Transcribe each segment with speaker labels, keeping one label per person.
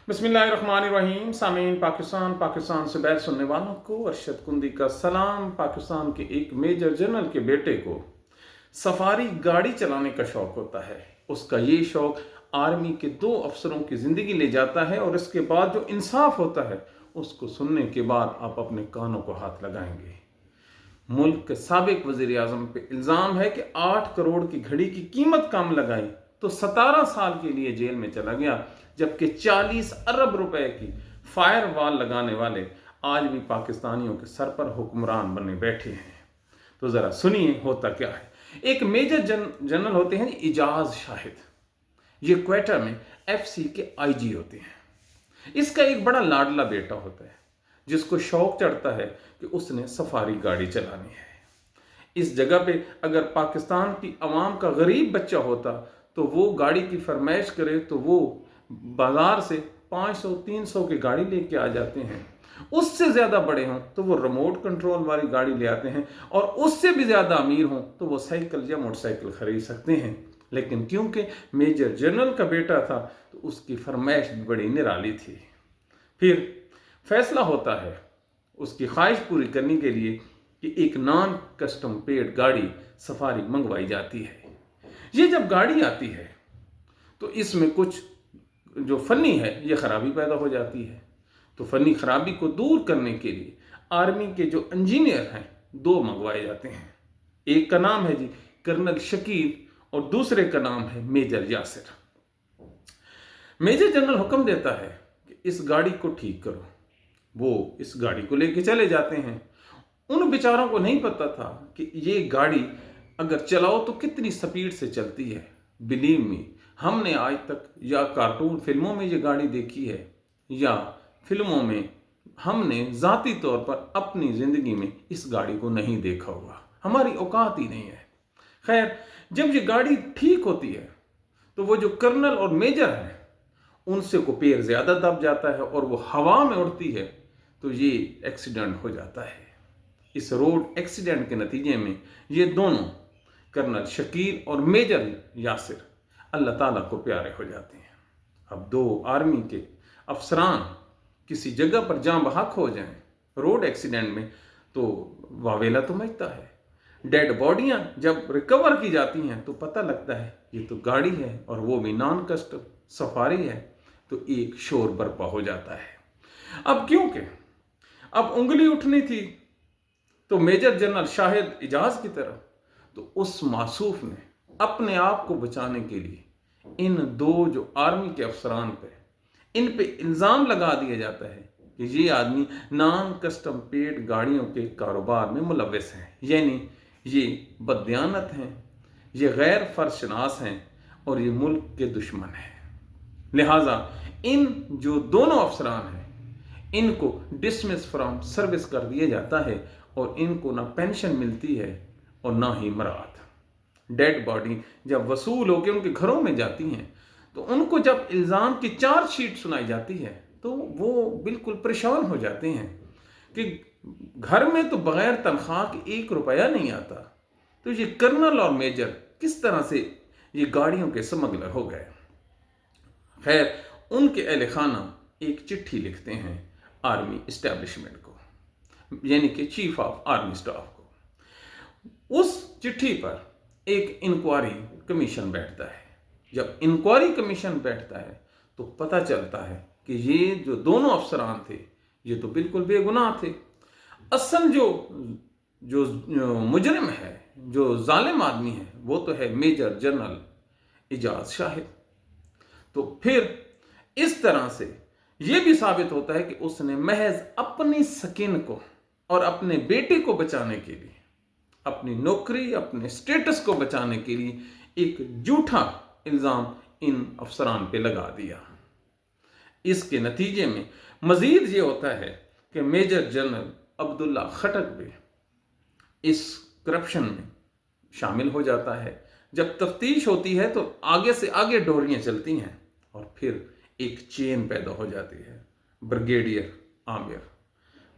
Speaker 1: बिस्मिल्लाहिर्रहमानिर्रहीम। सामीन पाकिस्तान से बैत सुनने वालों को अरशद कुंदी का सलाम। पाकिस्तान के एक मेजर जनरल के बेटे को सफारी गाड़ी चलाने का शौक होता है। उसका ये शौक आर्मी के 2 अफसरों की ज़िंदगी ले जाता है और इसके बाद जो इंसाफ होता है उसको सुनने के बाद आप अपने कानों को हाथ लगाएंगे। मुल्क के साबिक वज़ीर आज़म पे इल्ज़ाम है कि 8 करोड़ की घड़ी की कीमत कम लगाई तो 17 साल के लिए जेल में चला गया, जबकि 40 अरब रुपए की फायर वॉल लगाने वाले आज भी पाकिस्तानियों के सर पर हुक्मरान बने बैठे हैं। तो ज़रा सुनिए होता क्या है। एक मेजर जनरल होते हैं इजाज शाहिद, ये क्वेटा में FC के IG होते हैं। इसका एक बड़ा लाडला बेटा होता है जिसको शौक चढ़ता है कि उसने सफारी गाड़ी चलानी है। इस जगह पे अगर पाकिस्तान की आवाम का गरीब बच्चा होता तो वो गाड़ी की फरमाइश करे तो वो बाजार से 500-300 की गाड़ी लेके आ जाते हैं। उससे ज़्यादा बड़े हों तो वो रिमोट कंट्रोल वाली गाड़ी ले आते हैं, और उससे भी ज़्यादा अमीर हों तो वो साइकिल या मोटरसाइकिल खरीद सकते हैं। लेकिन क्योंकि मेजर जनरल का बेटा था तो उसकी फरमाइश भी बड़ी निराली थी। फिर फैसला होता है उसकी ख्वाहिश पूरी करने के लिए कि एक नॉन कस्टम पेड गाड़ी सफारी मंगवाई जाती है। ये जब गाड़ी आती है तो इसमें कुछ जो फ़नी है ये ख़राबी पैदा हो जाती है। तो फ़नी ख़राबी को दूर करने के लिए आर्मी के जो इंजीनियर हैं 2 मंगवाए जाते हैं। एक का नाम है जी कर्नल शकील और दूसरे का नाम है मेजर यासिर। मेजर जनरल हुक्म देता है कि इस गाड़ी को ठीक करो। वो इस गाड़ी को लेके चले जाते हैं। उन बेचारों को नहीं पता था कि ये गाड़ी अगर चलाओ तो कितनी स्पीड से चलती है। बिलीव मी, हमने आज तक या कार्टून फिल्मों में ये गाड़ी देखी है या फिल्मों में हमने ज़ाती तौर पर अपनी ज़िंदगी में इस गाड़ी को नहीं देखा होगा। हमारी औकात ही नहीं है। खैर, जब ये गाड़ी ठीक होती है तो वो जो कर्नल और मेजर हैं उनसे को पैर ज़्यादा दब जाता है और वो हवा में उड़ती है तो ये एक्सीडेंट हो जाता है। इस रोड एक्सीडेंट के नतीजे में ये दोनों कर्नल शकील और मेजर यासिर अल्लाह ताला को प्यारे हो जाते हैं। अब 2 आर्मी के अफसरान किसी जगह पर जाँ बहक हो जाएं रोड एक्सीडेंट में तो वावेला तो मचता है। डेड बॉडियां जब रिकवर की जाती हैं तो पता लगता है ये तो गाड़ी है और वो भी नॉन कस्टम सफारी है, तो एक शोर बर्पा हो जाता है। अब क्योंकि अब उंगली उठनी थी तो मेजर जनरल शाहिद इजाज की तरफ, तो उस मासूफ ने अपने आप को बचाने के लिए इन 2 जो आर्मी के अफसरान पे इन पे इल्ज़ाम लगा दिया जाता है कि ये आदमी नॉन कस्टम पेड गाड़ियों के कारोबार में मुलव्वस हैं, यानी ये बददियानत हैं, ये गैर फर्शनास हैं और ये मुल्क के दुश्मन हैं। लिहाजा इन जो दोनों अफसरान हैं इनको डिसमिस फ्रॉम सर्विस कर दिया जाता है और इनको ना पेंशन मिलती है और ना ही मराद। डेड बॉडी जब वसूल होकर उनके घरों में जाती हैं तो उनको जब इल्ज़ाम की चार्जशीट सुनाई जाती है तो वो बिल्कुल परेशान हो जाते हैं कि घर में तो बग़ैर तनख्वाह के 1 रुपया नहीं आता, तो ये कर्नल और मेजर किस तरह से ये गाड़ियों के स्मगलर हो गए। खैर, उनके अहले खाना एक चिट्ठी लिखते हैं आर्मी इस्टेब्लिशमेंट को, यानी कि चीफ ऑफ आर्मी स्टाफ को। उस चिट्ठी पर एक इंक्वायरी कमीशन बैठता है। जब इंक्वायरी कमीशन बैठता है तो पता चलता है कि ये जो दोनों अफसरान थे ये तो बिल्कुल बेगुनाह थे। असल जो मुजरिम है, जो जालिम आदमी है, वो तो है मेजर जनरल इजाज शाहिद। तो फिर इस तरह से ये भी साबित होता है कि उसने महज अपनी स्किन को और अपने बेटे को बचाने के लिए, अपनी नौकरी, अपने स्टेटस को बचाने के लिए एक झूठा इल्ज़ाम इन अफसरान पे लगा दिया। इसके नतीजे में मजीद ये होता है कि मेजर जनरल अब्दुल्ला खटक भी इस करप्शन में शामिल हो जाता है। जब तफ्तीश होती है तो आगे से आगे डोरियां चलती हैं और फिर एक चेन पैदा हो जाती है। ब्रिगेडियर आमिर,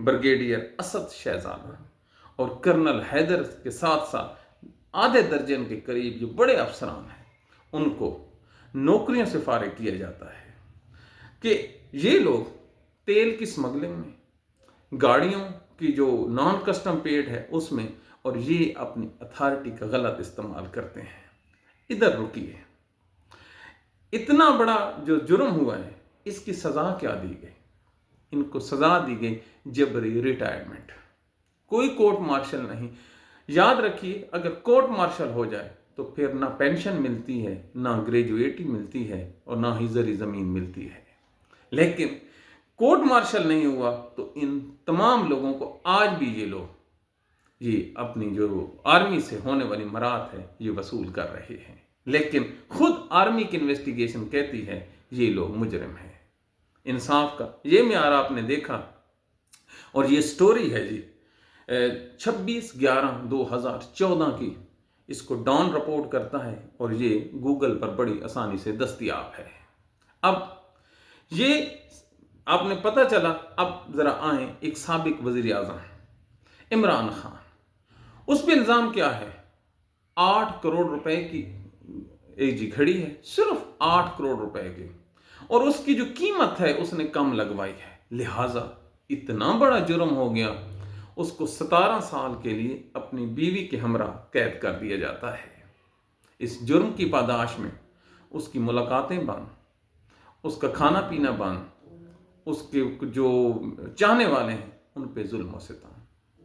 Speaker 1: ब्रिगेडियर असद शहजादा और कर्नल हैदर के साथ साथ आधे दर्जन के करीब जो बड़े अफसरान हैं उनको नौकरियों से फारिग किया जाता है। कि ये लोग तेल की स्मगलिंग में, गाड़ियों की जो नॉन कस्टम पेड है उसमें, और ये अपनी अथॉरिटी का गलत इस्तेमाल करते हैं। इधर रुकिए, इतना बड़ा जो जुर्म हुआ है इसकी सज़ा क्या दी गई? इनको सज़ा दी गई जबरी रिटायरमेंट, कोई कोर्ट मार्शल नहीं। याद रखिए, अगर कोर्ट मार्शल हो जाए तो फिर ना पेंशन मिलती है, ना ग्रेजुएटी मिलती है, और ना ही जरी ज़मीन मिलती है। लेकिन कोर्ट मार्शल नहीं हुआ तो इन तमाम लोगों को आज भी ये अपनी जो आर्मी से होने वाली मरात है ये वसूल कर रहे हैं। लेकिन खुद आर्मी की इन्वेस्टिगेशन कहती है ये लोग मुजरिम हैं। इंसाफ का ये म्यार आपने देखा, और ये स्टोरी है जी 26/11/2014 की। इसको डॉन रिपोर्ट करता है और ये गूगल पर बड़ी आसानी से दस्तयाब है। अब ये आपने पता चला। अब जरा आए एक साबिक वजीर आजम इमरान खान, उस पर इल्ज़ाम क्या है? 8 करोड़ रुपए की एक जी घड़ी है, सिर्फ 8 करोड़ रुपए की, और उसकी जो कीमत है उसने कम लगवाई है। लिहाजा इतना बड़ा जुर्म हो गया, उसको 17 साल के लिए अपनी बीवी के हमरा कैद कर दिया जाता है। इस जुर्म की पादाश में उसकी मुलाकातें बंद, उसका खाना पीना बंद, उसके जो चाहने वाले हैं उन पे जुल्म और सितम।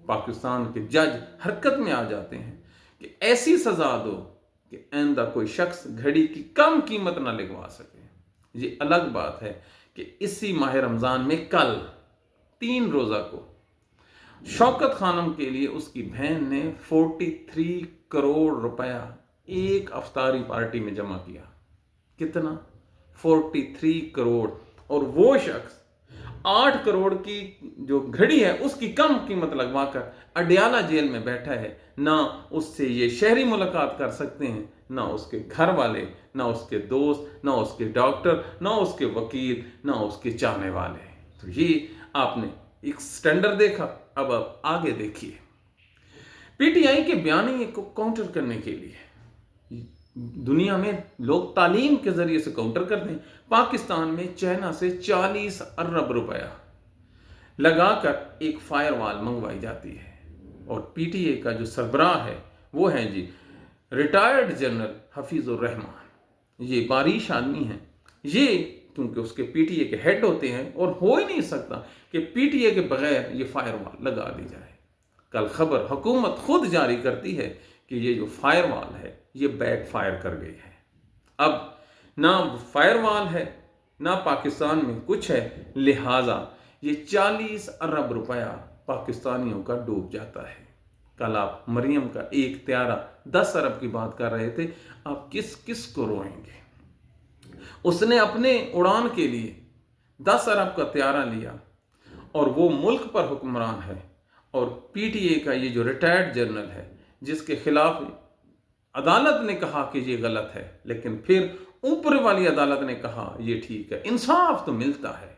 Speaker 1: पाकिस्तान के जज हरकत में आ जाते हैं कि ऐसी सजा दो कि आइंदा कोई शख्स घड़ी की कम कीमत ना लगवा सके। ये अलग बात है कि इसी माह रमज़ान में कल 3 रोज़ा को शौकत खानम के लिए उसकी बहन ने 43 करोड़ रुपया एक अफ्तारी पार्टी में जमा किया। कितना? 43 करोड़। और वो शख्स 8 करोड़ की जो घड़ी है उसकी कम कीमत लगवाकर अडियाला जेल में बैठा है। ना उससे ये शहरी मुलाकात कर सकते हैं, ना उसके घर वाले, ना उसके दोस्त, ना उसके डॉक्टर, ना उसके वकील, ना उसके चाहने वाले। तो ये आपने एक स्टैंडर्ड देखा। अब आप आगे देखिए, पीटीआई के बयानी को काउंटर करने के लिए दुनिया में लोग तालीम के जरिए से काउंटर करते हैं। पाकिस्तान में चाइना से 40 अरब रुपया लगाकर एक फायरवॉल मंगवाई जाती है, और पीटीए का जो सरबराह है वो है जी रिटायर्ड जनरल हफीजुर रहमान। ये बारिश आदमी है, ये क्योंकि उसके पीटीए के हेड होते हैं, और हो ही नहीं सकता कि पीटीए के बगैर ये फायरवॉल लगा दी जाए। कल खबर हुकूमत खुद जारी करती है कि ये जो फायरवॉल है ये बैक फायर कर गई है। अब ना फायरवॉल है, ना पाकिस्तान में कुछ है, लिहाजा ये 40 अरब रुपया पाकिस्तानियों का डूब जाता है। कल आप मरियम का एक त्यारा 10 अरब की बात कर रहे थे, आप किस किस को रोएंगे? उसने अपने उड़ान के लिए 10 अरब का त्यारा लिया, और वो मुल्क पर हुक्मरान है, और पीटीए का ये जो रिटायर्ड जनरल है जिसके खिलाफ अदालत ने कहा कि ये गलत है, लेकिन फिर ऊपर वाली अदालत ने कहा ये ठीक है, इंसाफ तो मिलता है,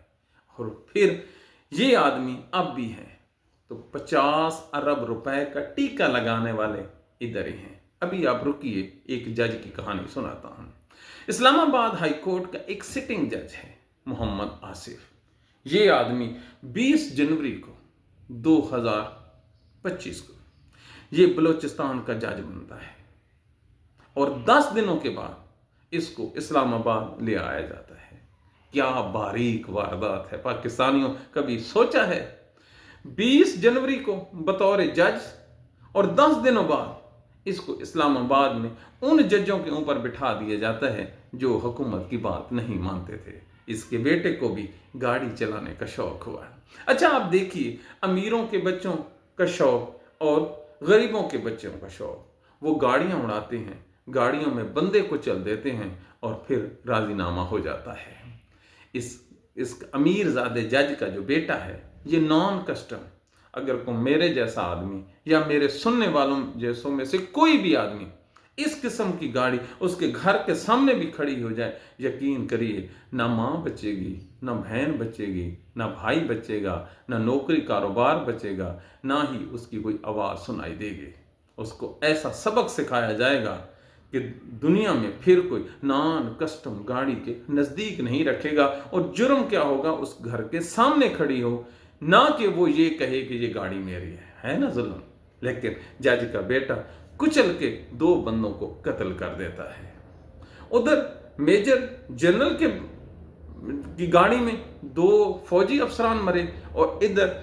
Speaker 1: और फिर ये आदमी अब भी है। तो 50 अरब रुपए का टीका लगाने वाले इधर ही हैं। अभी आप रुकिए, एक जज की कहानी सुनाता हूं। इस्लामाबाद हाई कोर्ट का एक सिटिंग जज है मोहम्मद आसिफ। ये आदमी 20 जनवरी को 2025 को ये बलूचिस्तान का जज बनता है, और 10 दिनों के बाद इसको इस्लामाबाद ले आया जाता है। क्या बारीक वारदात है! पाकिस्तानियों कभी सोचा है 20 जनवरी को बतौर जज, और 10 दिनों बाद इसको इस्लामाबाद में उन जजों के ऊपर बिठा दिया जाता है जो हुकूमत की बात नहीं मानते थे। इसके बेटे को भी गाड़ी चलाने का शौक हुआ है। अच्छा, आप देखिए, अमीरों के बच्चों का शौक और गरीबों के बच्चों का शौक, वो गाड़ियां उड़ाते हैं, गाड़ियों में बंदे को चल देते हैं, और फिर राजीनामा हो जाता है। इस अमीर ज़ादे जज का जो बेटा है ये नॉन कस्टम, अगर को मेरे जैसा आदमी या मेरे सुनने वालों जैसों में से कोई भी आदमी इस किस्म की गाड़ी उसके घर के सामने भी खड़ी हो जाए, यकीन करिए ना माँ बचेगी, ना बहन बचेगी, ना भाई बचेगा, ना नौकरी कारोबार बचेगा, ना ही उसकी कोई आवाज़ सुनाई देगी। उसको ऐसा सबक सिखाया जाएगा कि दुनिया में फिर कोई नॉन कस्टम गाड़ी के नज़दीक नहीं रखेगा, और जुर्म क्या होगा, उस घर के सामने खड़ी हो, ना कि वो ये कहे कि ये गाड़ी मेरी है ना जुल्म। लेकिन जज का बेटा कुचल के 2 बंदों को कत्ल कर देता है। उधर मेजर जनरल की गाड़ी में 2 फौजी अफसरान मरे, और इधर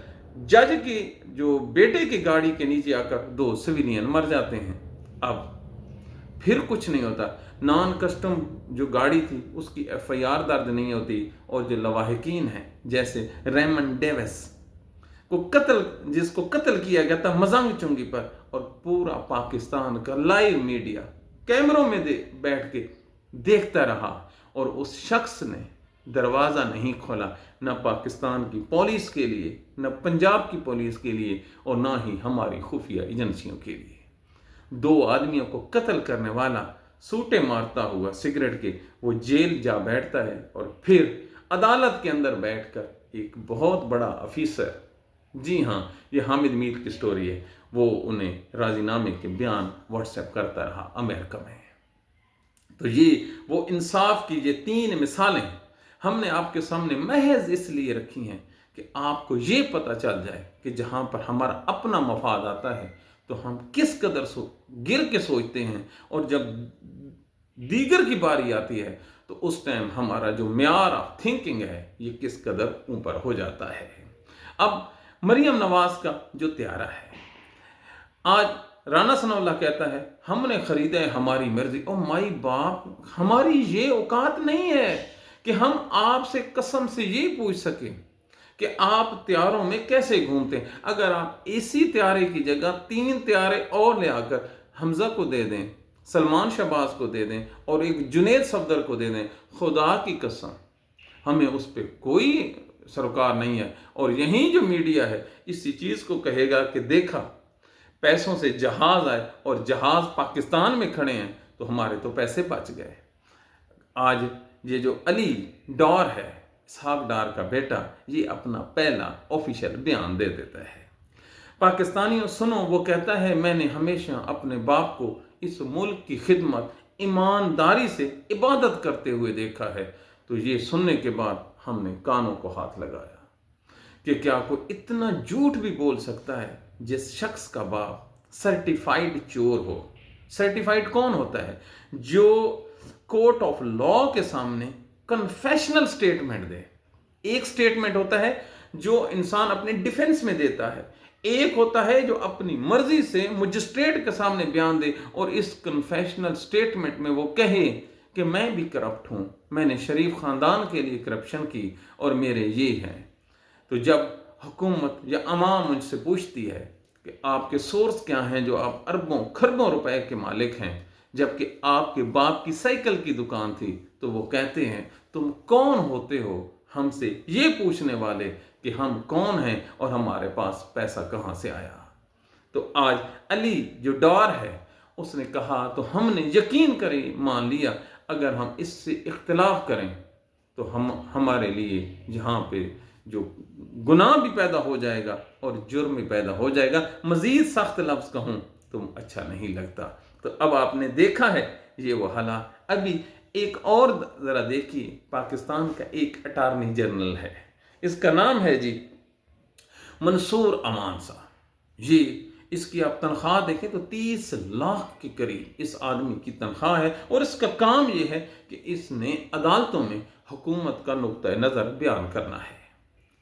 Speaker 1: जज की जो बेटे की गाड़ी के नीचे आकर 2 सिविलियन मर जाते हैं। अब फिर कुछ नहीं होता, नॉन कस्टम जो गाड़ी थी उसकी FIR दर्ज नहीं होती, और जो लवाहिकीन हैं जैसे रेमंड डेविस को जिसको कत्ल किया गया था मजांग चुंगी पर, और पूरा पाकिस्तान का लाइव मीडिया कैमरों में बैठ के देखता रहा, और उस शख्स ने दरवाज़ा नहीं खोला, न पाकिस्तान की पुलिस के लिए, न पंजाब की पुलिस के लिए, और ना ही हमारी खुफिया एजेंसियों के लिए। 2 आदमियों को कत्ल करने वाला सूटे मारता हुआ सिगरेट के वो जेल जा बैठता है, और फिर अदालत के अंदर बैठकर एक बहुत बड़ा अफीसर, जी हाँ ये हामिद मीर की स्टोरी है, वो उन्हें राजीनामे के बयान व्हाट्सएप करता रहा अमेरिका में। तो ये वो इंसाफ की ये 3 मिसालें हमने आपके सामने महज इसलिए रखी हैं कि आपको ये पता चल जाए कि जहाँ पर हमारा अपना मफाद आता है तो हम किस कदर गिर के सोचते हैं, और जब दीगर की बारी आती है तो उस टाइम हमारा जो म्यार ऑफ थिंकिंग है ये किस कदर ऊपर हो जाता है। अब मरियम नवाज का जो त्यारा है, आज राना सनाउल्लाह कहता है हमने खरीदा है हमारी मर्जी। ओ माई बाप, हमारी ये औकात नहीं है कि हम आपसे कसम से ये पूछ सकें कि आप त्यारों में कैसे घूमते हैं। अगर आप इसी त्यारे की जगह 3 त्यारे और ले आकर हमजा को दे दें, सलमान शहबाज को दे दें, और एक जुनेद सफदर को दे दें, खुदा की कसम हमें उस पर कोई सरोकार नहीं है। और यही जो मीडिया है इसी चीज़ को कहेगा कि देखा पैसों से जहाज आए और जहाज पाकिस्तान में खड़े हैं तो हमारे तो पैसे बच गए। आज ये जो अली डॉर है, इसहाक डार का बेटा, ये अपना पहला ऑफिशियल बयान दे देता है। पाकिस्तानियों सुनो, वो कहता है मैंने हमेशा अपने बाप को इस मुल्क की खिदमत ईमानदारी से इबादत करते हुए देखा है। तो ये सुनने के बाद हमने कानों को हाथ लगाया कि क्या कोई इतना झूठ भी बोल सकता है जिस शख्स का बाप सर्टिफाइड चोर हो। सर्टिफाइड कौन होता है? जो कोर्ट ऑफ लॉ के सामने कन्फेशनल स्टेटमेंट दे। एक स्टेटमेंट होता है जो इंसान अपने डिफेंस में देता है, एक होता है जो अपनी मर्जी से मजिस्ट्रेट के सामने बयान दे और इस कन्फेशनल स्टेटमेंट में वो कहे कि मैं भी करप्ट हूं, मैंने शरीफ खानदान के लिए करप्शन की और मेरे ये हैं। तो जब हुकूमत या अवाम मुझसे पूछती है कि आपके सोर्स क्या हैं जो आप अरबों खरबों रुपए के मालिक हैं जबकि आपके बाप की साइकिल की दुकान थी, तो वो कहते हैं तुम कौन होते हो हमसे ये पूछने वाले कि हम कौन हैं और हमारे पास पैसा कहाँ से आया। तो आज अली जो डॉर है उसने कहा तो हमने यकीन करें मान लिया अगर हम इससे इख्तिलाफ करें तो हमारे लिए यहाँ पे जो गुनाह भी पैदा हो जाएगा और जुर्म भी पैदा हो जाएगा। मजीद सख्त लफ्ज़ कहूँ तो अच्छा नहीं लगता। तो अब आपने देखा है ये वो हालात। अभी एक और ज़रा देखिए, पाकिस्तान का एक अटार्नी जनरल है, इसका नाम है जी मंसूर अमान साहब। ये इसकी आप तनख्वाह देखें तो 30 लाख के करीब इस आदमी की तनख्वाह है और इसका काम ये है कि इसने अदालतों में हुकूमत का नुक्ता नज़र बयान करना है।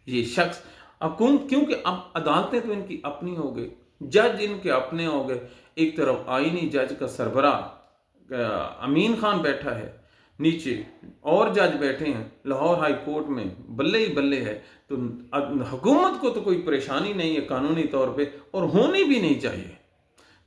Speaker 1: ये शख्स क्योंकि अब अदालतें तो इनकी अपनी हो गई, जज इनके अपने हो गए। एक तरफ आईनी जज का सरबराह अमीन खान बैठा है, नीचे और जज बैठे हैं लाहौर हाई कोर्ट में, बल्ले ही बल्ले है। तो हुकूमत को तो कोई परेशानी नहीं है कानूनी तौर पे और होनी भी नहीं चाहिए।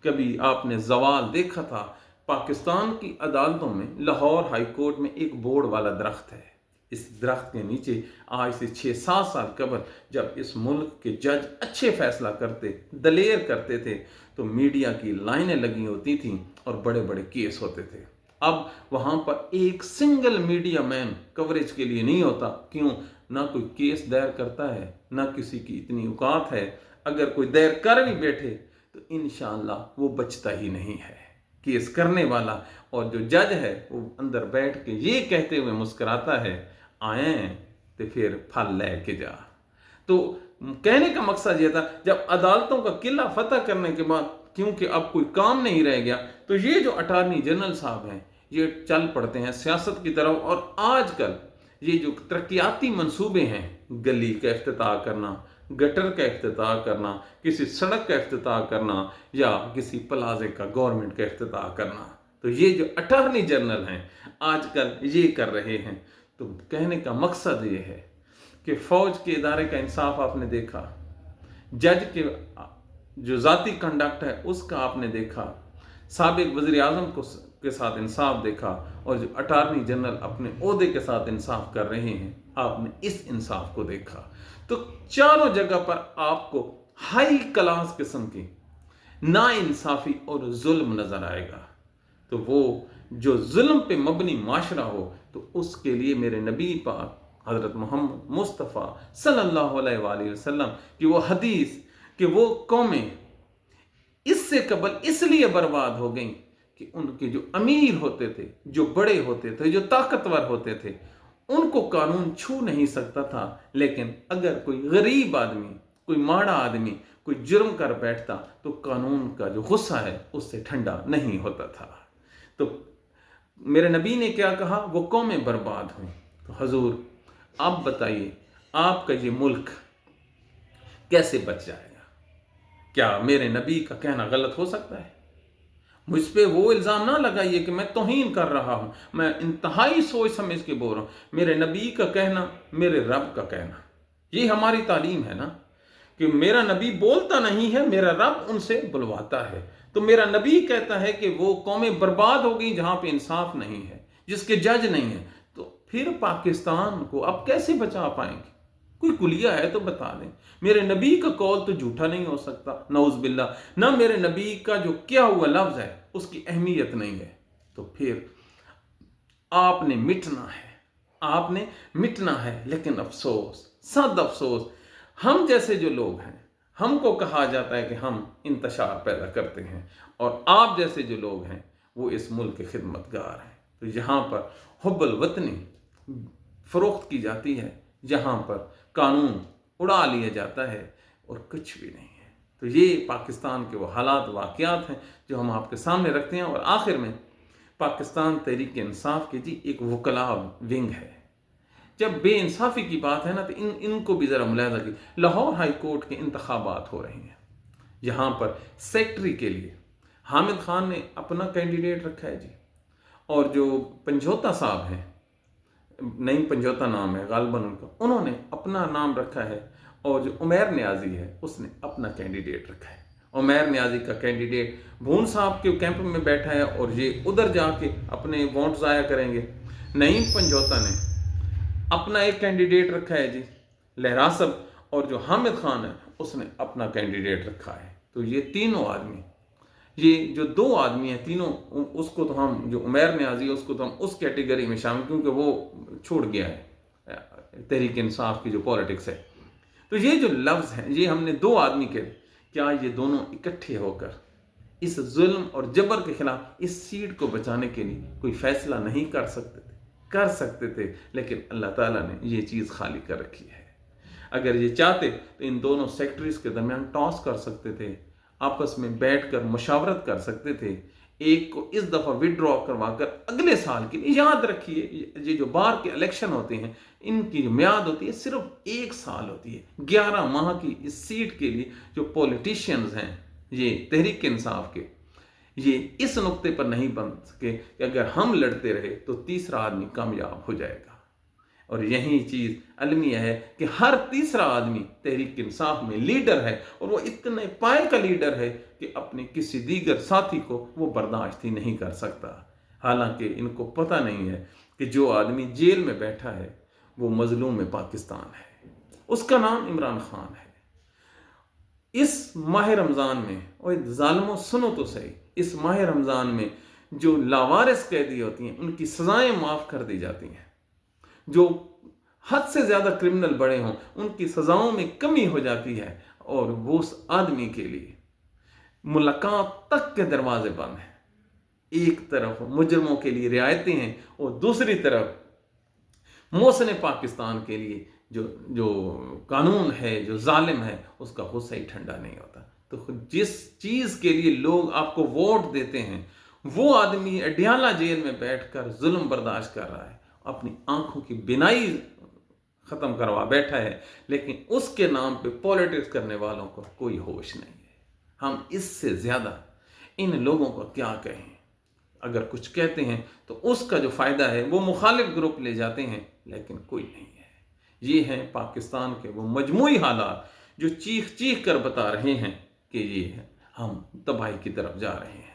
Speaker 1: कभी आपने जवाल देखा था पाकिस्तान की अदालतों में? लाहौर हाई कोर्ट में एक बोर्ड वाला दरख्त है, इस दरख्त के नीचे आज से 6-7 साल कबल जब इस मुल्क के जज अच्छे फैसला करते, दलेर करते थे, तो मीडिया की लाइनें लगी होती थीं और बड़े बड़े केस होते थे। अब वहाँ पर एक सिंगल मीडिया मैन कवरेज के लिए नहीं होता। क्यों? ना कोई केस दायर करता है, ना किसी की इतनी औकात है। अगर कोई दायर कर भी बैठे तो इंशाअल्लाह वो बचता ही नहीं है। केस करने वाला, और जो जज है वो अंदर बैठ के ये कहते हुए मुस्कुराता है, आए तो फिर फल लेके जा। तो कहने का मकसद ये था, जब अदालतों का किला फतह करने के बाद क्योंकि अब कोई काम नहीं रह गया, तो ये जो अटॉर्नी जनरल साहब हैं ये चल पड़ते हैं सियासत की तरफ। और आजकल ये जो तरक्याती मंसूबे हैं, गली का इफ्तिताह करना, गटर का इफ्तिताह करना, किसी सड़क का इफ्तिताह करना, या किसी प्लाजे का गवर्नमेंट का इफ्तिताह करना, तो ये जो अटॉर्नी जनरल हैं आजकल ये कर रहे हैं। तो कहने का मकसद ये है कि फौज के इदारे का इंसाफ आपने देखा, जज के जो ज़ाती कंडक्ट है उसका आपने देखा, साबिक वज़ीर आज़म के साथ इंसाफ देखा, और जो अटॉर्नी जनरल अपने ओहदे के साथ इंसाफ कर रहे हैं आपने इस इंसाफ को देखा। तो चारों जगह पर आपको हाई क्लास किस्म की नाइंसाफ़ी और जुल्म नज़र आएगा। तो वो जो जुल्म पे मबनी माशरा हो, तो उसके लिए मेरे नबी पाक हज़रत मोहम्मद मुस्तफ़ा सल्लल्लाहु अलैहि वसल्लम की वो हदीस कि वो कौमें इससे कबल इसलिए बर्बाद हो गईं कि उनके जो अमीर होते थे, जो बड़े होते थे, जो ताकतवर होते थे, उनको कानून छू नहीं सकता था। लेकिन अगर कोई गरीब आदमी, कोई माड़ा आदमी कोई जुर्म कर बैठता तो कानून का जो गुस्सा है उससे ठंडा नहीं होता था। तो मेरे नबी ने क्या कहा, वो कौमें बर्बाद हुई। तो हजूर आप बताइए, आपका ये मुल्क कैसे बच जाएगा? क्या मेरे नबी का कहना गलत हो सकता है? मुझ पे वो इल्ज़ाम ना लगाइए कि मैं तौहीन कर रहा हूँ, मैं इंतहाई सोच समझ के बोल रहा हूँ। मेरे नबी का कहना, मेरे रब का कहना, ये हमारी तालीम है ना, कि मेरा नबी बोलता नहीं है, मेरा रब उनसे बुलवाता है। तो मेरा नबी कहता है कि वो कौमें बर्बाद हो गई जहाँ पे इंसाफ नहीं है, जिसके जज नहीं है। तो फिर पाकिस्तान को अब कैसे बचा पाएंगे? कोई कुलिया है तो बता दें। मेरे नबी का कौल तो झूठा नहीं हो सकता, नऊज़ बिल्लाह। ना मेरे नबी का जो क्या हुआ लफ्ज़ है उसकी अहमियत नहीं है। तो फिर आपने मिटना है, आपने मिटना है। लेकिन अफसोस, सद अफसोस, हम जैसे जो लोग हैं, हमको कहा जाता है कि हम इंतशार पैदा करते हैं, और आप जैसे जो लोग हैं वो इस मुल्क के खिदमतगार हैं। तो यहाँ पर हुब्बुल वतनी फ़रोख्त की जाती है, जहाँ पर कानून उड़ा लिया जाता है और कुछ भी नहीं है। तो ये पाकिस्तान के वो हालात वाक़यात हैं जो हम आपके सामने रखते हैं। और आखिर में पाकिस्तान तहरीक इंसाफ की जी एक वकला विंग है। जब बेइंसाफ़ी की बात है ना, तो इनको भी ज़रा मुलाहज़ा की। लाहौर हाई कोर्ट के इंतखाबात हो रहे हैं, यहाँ पर सेक्रेटरी के लिए हामिद खान ने अपना कैंडिडेट रखा है जी, और जो पंजोता साहब हैं, नईम पंजोता नाम है गालिबन उनका, उन्होंने अपना नाम रखा है, और जो उमैर नियाज़ी है उसने अपना कैंडिडेट रखा है। उमैर नियाज़ी का कैंडिडेट भून साहब के कैंप में बैठा है, और ये उधर जाके अपने वोट ज़ाया करेंगे। नईम पंजोता ने अपना एक कैंडिडेट रखा है जी, लहरा साहब, और जो हामिद खान है उसने अपना कैंडिडेट रखा है। तो ये तीनों आदमी, ये जो दो आदमी हैं तीनों, उसको तो हम, जो उमैर नियाज़ी उसको तो हम उस कैटेगरी में शामिल, क्योंकि वो छोड़ गया है तहरीक इंसाफ की जो पॉलिटिक्स है। तो ये जो लफ्ज़ हैं, ये हमने दो आदमी के, क्या ये दोनों इकट्ठे होकर इस जुल्म और जबर के खिलाफ इस सीट को बचाने के लिए कोई फैसला नहीं कर सकते थे? कर सकते थे, लेकिन अल्लाह ताला ने ये चीज़ खाली कर रखी है। अगर ये चाहते तो इन दोनों सेक्रेटरीज के दरमियान टॉस कर सकते थे, आपस में बैठकर मुशावरत कर सकते थे, एक को इस दफ़ा विड्रॉ करवाकर अगले साल के लिए। याद रखिए, ये जो बार के इलेक्शन होते हैं इनकी जो म्याद होती है सिर्फ 1 साल होती है। 11 माह की इस सीट के लिए जो पॉलिटिशियंस हैं ये तहरीक इंसाफ के, ये इस नुक्ते पर नहीं बन सके कि अगर हम लड़ते रहे तो तीसरा आदमी कामयाब हो जाएगा। और यही चीज़ अलमिया है कि हर तीसरा आदमी तहरीक इंसाफ में लीडर है, और वो इतने पाए का लीडर है कि अपने किसी दीगर साथी को वो बर्दाश्त ही नहीं कर सकता। हालांकि इनको पता नहीं है कि जो आदमी जेल में बैठा है वो मजलूम पाकिस्तान है, उसका नाम इमरान खान है। इस माह रमज़ान में, और ज़ालिमों सुनो तो सही, इस माह रमज़ान में जो लावारिस कैदी होती हैं उनकी सज़ाएं माफ़ कर दी जाती हैं। जो हद से ज़्यादा क्रिमिनल बड़े हों उनकी सज़ाओं में कमी हो जाती है, और वो उस आदमी के लिए मुलाकात तक के दरवाजे बंद हैं। एक तरफ मुजरमों के लिए रियायतें हैं और दूसरी तरफ मोहसिन पाकिस्तान के लिए जो जो कानून है, जो जालिम है, उसका गुस्सा ही ठंडा नहीं होता। तो जिस चीज़ के लिए लोग आपको वोट देते हैं, वो आदमी अडियाला जेल में बैठकर जुल्म बर्दाश्त कर रहा है, अपनी आंखों की बिनाई ख़त्म करवा बैठा है, लेकिन उसके नाम पे पॉलिटिक्स करने वालों को कोई होश नहीं है। हम इससे ज़्यादा इन लोगों को क्या कहें? अगर कुछ कहते हैं तो उसका जो फ़ायदा है वो मुखालिफ ग्रुप ले जाते हैं, लेकिन कोई नहीं है। ये हैं पाकिस्तान के वो मजमूई हालात जो चीख चीख कर बता रहे हैं कि ये है, हम तबाही की तरफ जा रहे हैं।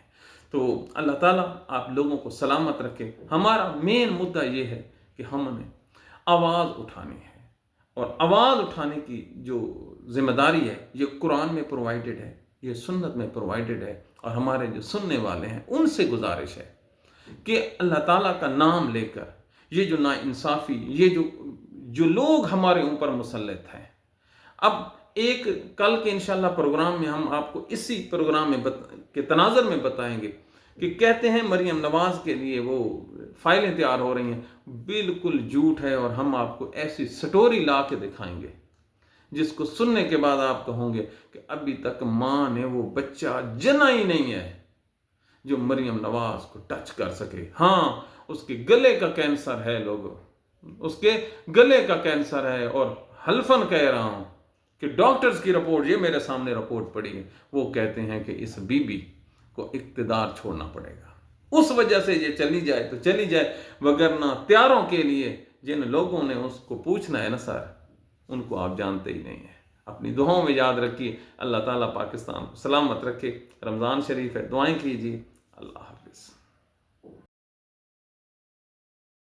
Speaker 1: तो अल्लाह ताला आप लोगों को सलामत रखे। हमारा मेन मुद्दा ये है कि हमने आवाज़ उठानी है, और आवाज़ उठाने की जो जिम्मेदारी है ये कुरान में प्रोवाइडेड है, ये सुन्नत में प्रोवाइडेड है, और हमारे जो सुनने वाले हैं उनसे गुजारिश है कि अल्लाह ताला का नाम लेकर ये जो नाइंसाफ़ी, ये जो लोग हमारे ऊपर मुसल्लत हैं, अब एक कल के इंशाल्लाह प्रोग्राम में हम आपको इसी प्रोग्राम में के तनाज़र में बताएंगे कि कहते हैं मरियम नवाज़ के लिए वो फाइलें तैयार हो रही हैं। बिल्कुल झूठ है, और हम आपको ऐसी स्टोरी ला के दिखाएंगे जिसको सुनने के बाद आप कहोगे कि अभी तक माँ ने वो बच्चा जना ही नहीं है जो मरियम नवाज़ को टच कर सके। हाँ, उसके गले का कैंसर है लोगों, उसके गले का कैंसर है, और हल्फन कह रहा हूँ कि डॉक्टर्स की रिपोर्ट, ये मेरे सामने रिपोर्ट पड़ी है, वो कहते हैं कि इस बीबी को इक़्तिदार छोड़ना पड़ेगा। उस वजह से ये चली जाए तो चली जाए, वगरना त्यारों के लिए जिन लोगों ने उसको पूछना है ना सर, उनको आप जानते ही नहीं हैं। अपनी दुआओं में याद रखिए। अल्लाह ताला पाकिस्तान को सलामत रखे। रमज़ान शरीफ है, दुआएं कीजिए। अल्लाह।